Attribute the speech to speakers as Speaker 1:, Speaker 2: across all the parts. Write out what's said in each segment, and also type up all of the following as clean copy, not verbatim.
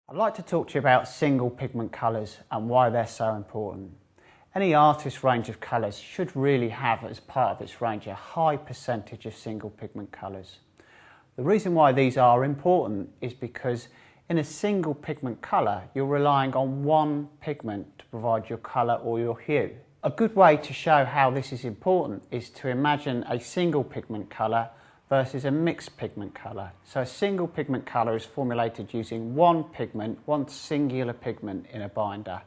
Speaker 1: I'd like to talk to you about single pigment colours and why they're so important. Any artist's range of colours should really have as part of its range a high percentage of single pigment colours. The reason why these are important is because in a single pigment colour you're relying on one pigment to provide your colour or your hue. A good way to show how this is important is to imagine a single pigment colour versus a mixed pigment colour. So a single pigment colour is formulated using one pigment, one singular pigment in a binder,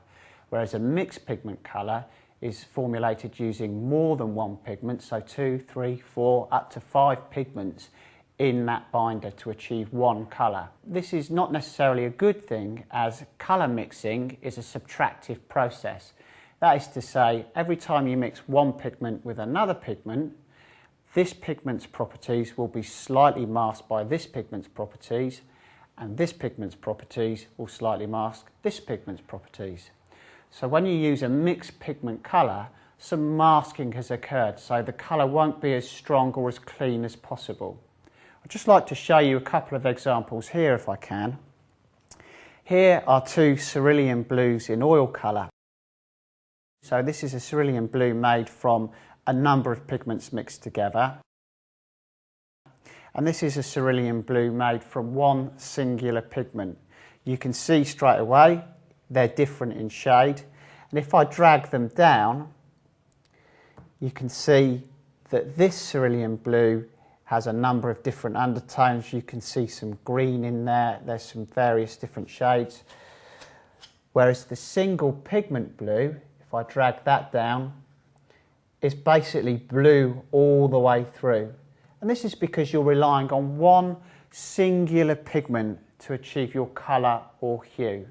Speaker 1: whereas a mixed pigment colour is formulated using more than one pigment, so 2, 3, 4, up to 5 pigments in that binder to achieve one colour. This is not necessarily a good thing, as colour mixing is a subtractive process. That is to say, every time you mix one pigment with another pigment, this pigment's properties will be slightly masked by this pigment's properties, and this pigment's properties will slightly mask this pigment's properties. So when you use a mixed pigment colour, some masking has occurred, so the colour won't be as strong or as clean as possible. I'd just like to show you a couple of examples here if I can. Here are two cerulean blues in oil colour. So this is a cerulean blue made from a number of pigments mixed together, and this is a cerulean blue made from one singular pigment. You can see straight away they're different in shade, and if I drag them down you can see that this cerulean blue has a number of different undertones. You can see some green in there, there's some various different shades, whereas the single pigment blue, if I drag that down, is basically blue all the way through. And this is because you're relying on one singular pigment to achieve your colour or hue.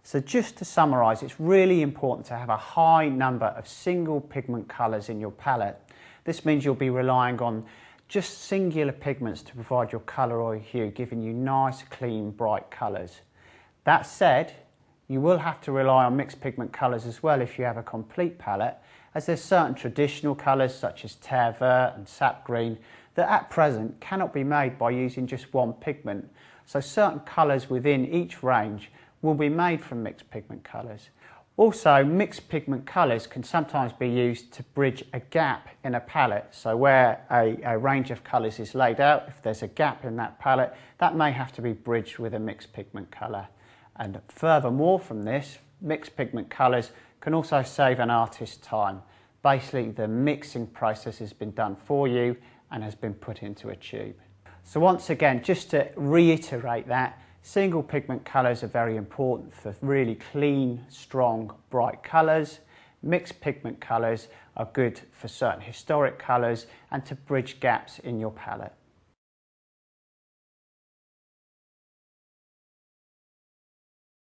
Speaker 1: So just to summarise, it's really important to have a high number of single pigment colours in your palette. This means you'll be relying on just singular pigments to provide your colour or hue, giving you nice, clean, bright colours. That said, you will have to rely on mixed pigment colours as well if you have a complete palette, as there's certain traditional colours such as terre verte and sap green that at present cannot be made by using just one pigment. So certain colours within each range will be made from mixed pigment colours. Also, mixed pigment colours can sometimes be used to bridge a gap in a palette. So where a range of colours is laid out, if there's a gap in that palette, that may have to be bridged with a mixed pigment colour. And furthermore from this, mixed pigment colours can also save an artist's time. Basically, the mixing process has been done for you and has been put into a tube. So once again, just to reiterate that, single pigment colours are very important for really clean, strong, bright colours. Mixed pigment colours are good for certain historic colours and to bridge gaps in your palette.